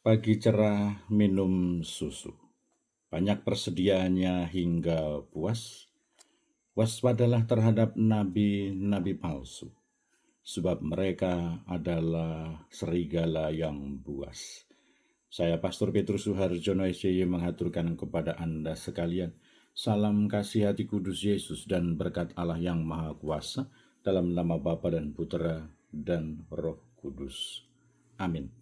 Pagi cerah minum susu, banyak persediaannya hingga puas. Waspadalah terhadap nabi-nabi palsu, sebab mereka adalah serigala yang buas. Saya Pastor Petrus Suharjono SCY mengaturkan kepada Anda sekalian salam kasih hati kudus Yesus dan berkat Allah yang Maha Kuasa dalam nama Bapa dan Putera dan Roh Kudus. Amin.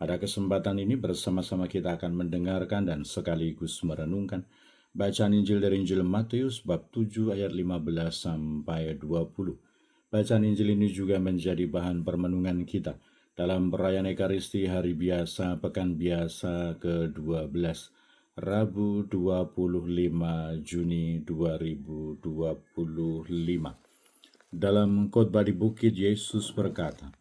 Pada kesempatan ini bersama-sama kita akan mendengarkan dan sekaligus merenungkan bacaan Injil dari Injil Matius bab 7 ayat 15 sampai 20. Bacaan Injil ini juga menjadi bahan permenungan kita dalam perayaan Ekaristi Hari Biasa Pekan Biasa ke-12, Rabu 25 Juni 2025. Dalam khotbah di bukit, Yesus berkata,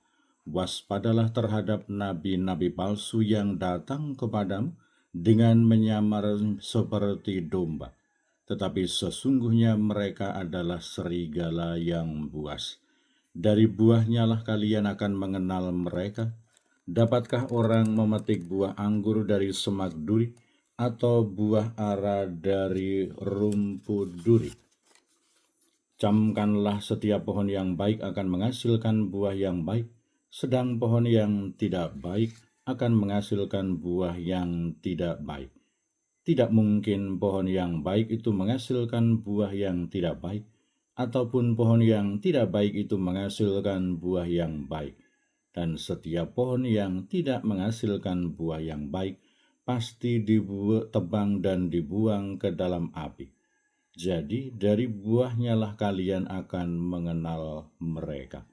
"Waspadalah terhadap nabi-nabi palsu yang datang kepadamu dengan menyamar seperti domba, tetapi sesungguhnya mereka adalah serigala yang buas. Dari buahnya lah kalian akan mengenal mereka. Dapatkah orang memetik buah anggur dari semak duri atau buah ara dari rumput duri? Camkanlah setiap pohon yang baik akan menghasilkan buah yang baik, sedang pohon yang tidak baik akan menghasilkan buah yang tidak baik. Tidak mungkin pohon yang baik itu menghasilkan buah yang tidak baik, ataupun pohon yang tidak baik itu menghasilkan buah yang baik. Dan setiap pohon yang tidak menghasilkan buah yang baik pasti ditebang dan dibuang ke dalam api. Jadi dari buahnya lah kalian akan mengenal mereka."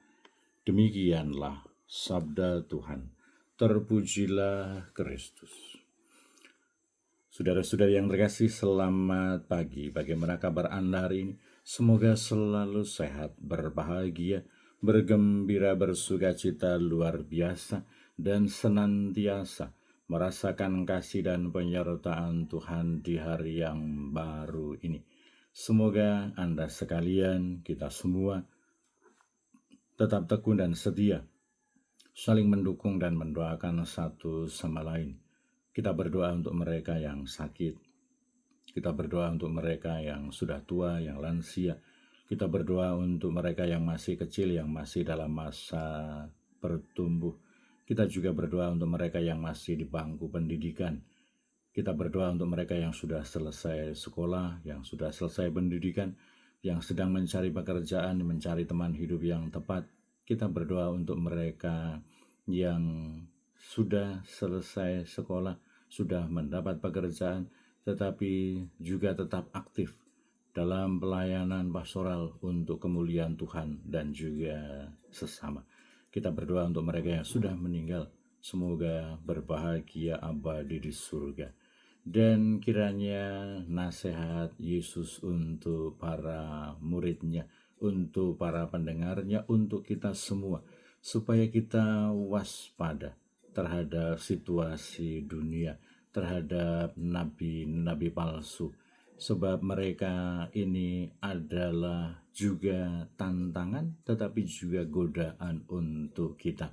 Demikianlah sabda Tuhan. Terpujilah Kristus. Saudara-saudara yang terkasih, selamat pagi. Bagaimana kabar Anda hari ini? Semoga selalu sehat, berbahagia, bergembira, bersukacita luar biasa, dan senantiasa merasakan kasih dan penyertaan Tuhan di hari yang baru ini. Semoga Anda sekalian, kita semua, tetap tekun dan setia, saling mendukung dan mendoakan satu sama lain. Kita berdoa untuk mereka yang sakit. Kita berdoa untuk mereka yang sudah tua, yang lansia. Kita berdoa untuk mereka yang masih kecil, yang masih dalam masa bertumbuh. Kita juga berdoa untuk mereka yang masih di bangku pendidikan. Kita berdoa untuk mereka yang sudah selesai sekolah, yang sudah selesai pendidikan, yang sedang mencari pekerjaan, mencari teman hidup yang tepat. Kita berdoa untuk mereka yang sudah selesai sekolah, sudah mendapat pekerjaan, tetapi juga tetap aktif dalam pelayanan pastoral untuk kemuliaan Tuhan dan juga sesama. Kita berdoa untuk mereka yang sudah meninggal, semoga berbahagia abadi di surga. Dan kiranya nasihat Yesus untuk para muridnya, untuk para pendengarnya, untuk kita semua, supaya kita waspada terhadap situasi dunia, terhadap nabi-nabi palsu, sebab mereka ini adalah juga tantangan tetapi juga godaan untuk kita.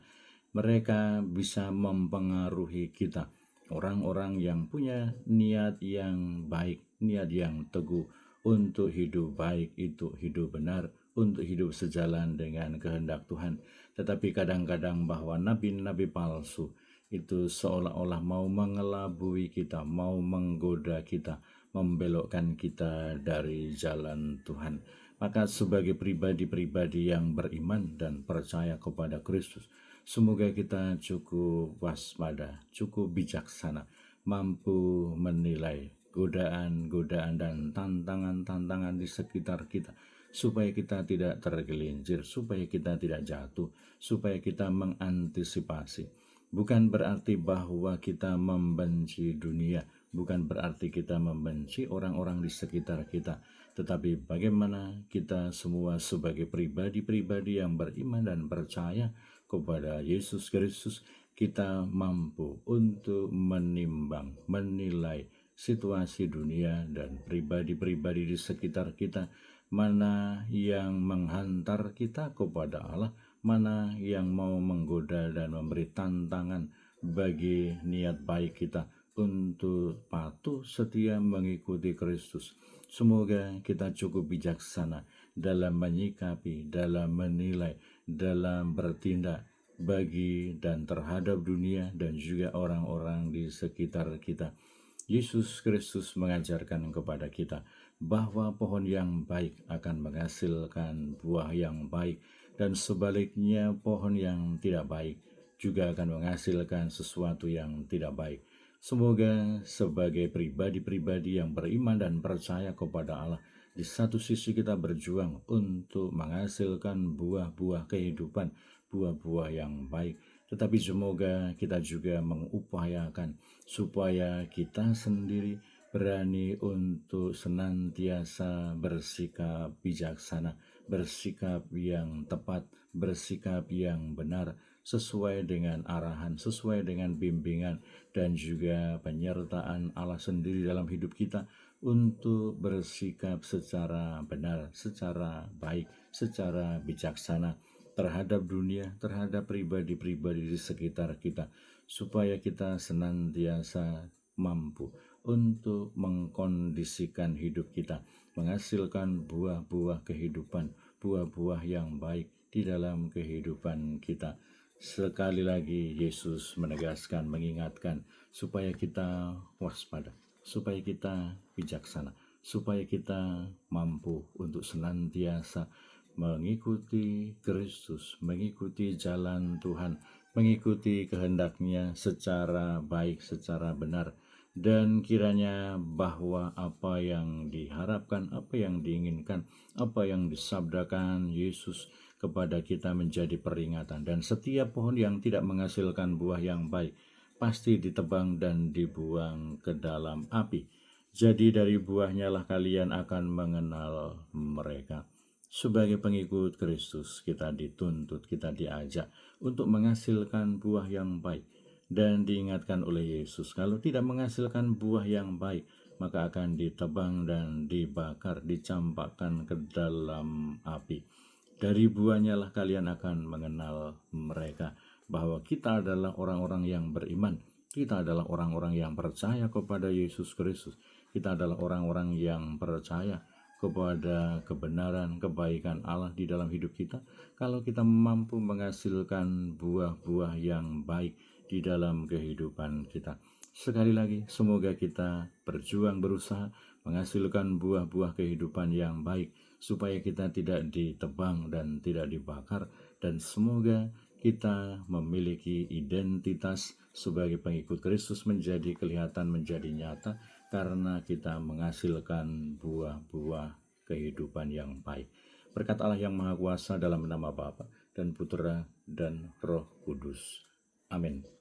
Mereka bisa mempengaruhi kita, orang-orang yang punya niat yang baik, niat yang teguh untuk hidup baik, itu hidup benar, untuk hidup sejalan dengan kehendak Tuhan. Tetapi kadang-kadang bahwa nabi-nabi palsu itu seolah-olah mau mengelabui kita, mau menggoda kita, membelokkan kita dari jalan Tuhan. Maka sebagai pribadi-pribadi yang beriman dan percaya kepada Kristus, semoga kita cukup waspada, cukup bijaksana, mampu menilai godaan-godaan dan tantangan-tantangan di sekitar kita, supaya kita tidak tergelincir, supaya kita tidak jatuh, supaya kita mengantisipasi. Bukan berarti bahwa kita membenci dunia, bukan berarti kita membenci orang-orang di sekitar kita, tetapi bagaimana kita semua sebagai pribadi-pribadi yang beriman dan percaya kepada Yesus Kristus, kita mampu untuk menimbang, menilai situasi dunia dan pribadi-pribadi di sekitar kita, mana yang menghantar kita kepada Allah, mana yang mau menggoda dan memberi tantangan bagi niat baik kita untuk patuh setia mengikuti Kristus. Semoga kita cukup bijaksana dalam menyikapi, dalam menilai, dalam bertindak bagi dan terhadap dunia dan juga orang-orang di sekitar kita. Yesus Kristus mengajarkan kepada kita bahwa pohon yang baik akan menghasilkan buah yang baik, dan sebaliknya pohon yang tidak baik juga akan menghasilkan sesuatu yang tidak baik. Semoga sebagai pribadi-pribadi yang beriman dan percaya kepada Allah, di satu sisi kita berjuang untuk menghasilkan buah-buah kehidupan, buah-buah yang baik, tetapi semoga kita juga mengupayakan supaya kita sendiri berani untuk senantiasa bersikap bijaksana, bersikap yang tepat, bersikap yang benar, sesuai dengan arahan, sesuai dengan bimbingan dan juga penyertaan Allah sendiri dalam hidup kita, untuk bersikap secara benar, secara baik, secara bijaksana terhadap dunia, terhadap pribadi-pribadi di sekitar kita, supaya kita senantiasa mampu untuk mengkondisikan hidup kita, menghasilkan buah-buah kehidupan, buah-buah yang baik di dalam kehidupan kita. Sekali lagi Yesus menegaskan, mengingatkan supaya kita waspada, supaya kita bijaksana, supaya kita mampu untuk senantiasa mengikuti Kristus, mengikuti jalan Tuhan, mengikuti kehendak-Nya secara baik, secara benar, dan kiranya bahwa apa yang diharapkan, apa yang diinginkan, apa yang disabdakan Yesus kepada kita menjadi peringatan, dan setiap pohon yang tidak menghasilkan buah yang baik pasti ditebang dan dibuang ke dalam api. Jadi dari buahnya lah kalian akan mengenal mereka. Sebagai pengikut Kristus, kita dituntut, kita diajak untuk menghasilkan buah yang baik. Dan diingatkan oleh Yesus, kalau tidak menghasilkan buah yang baik, maka akan ditebang dan dibakar, dicampakkan ke dalam api. Dari buahnya lah kalian akan mengenal mereka, bahwa kita adalah orang-orang yang beriman, kita adalah orang-orang yang percaya kepada Yesus Kristus, kita adalah orang-orang yang percaya kepada kebenaran, kebaikan Allah di dalam hidup kita. Kalau kita mampu menghasilkan buah-buah yang baik di dalam kehidupan kita. Sekali lagi, semoga kita berjuang, berusaha menghasilkan buah-buah kehidupan yang baik, supaya kita tidak ditebang dan tidak dibakar, dan semoga kita memiliki identitas sebagai pengikut Kristus menjadi kelihatan, menjadi nyata, karena kita menghasilkan buah-buah kehidupan yang baik. Berkat Allah yang Maha Kuasa, dalam nama Bapa dan Putra dan Roh Kudus. Amin.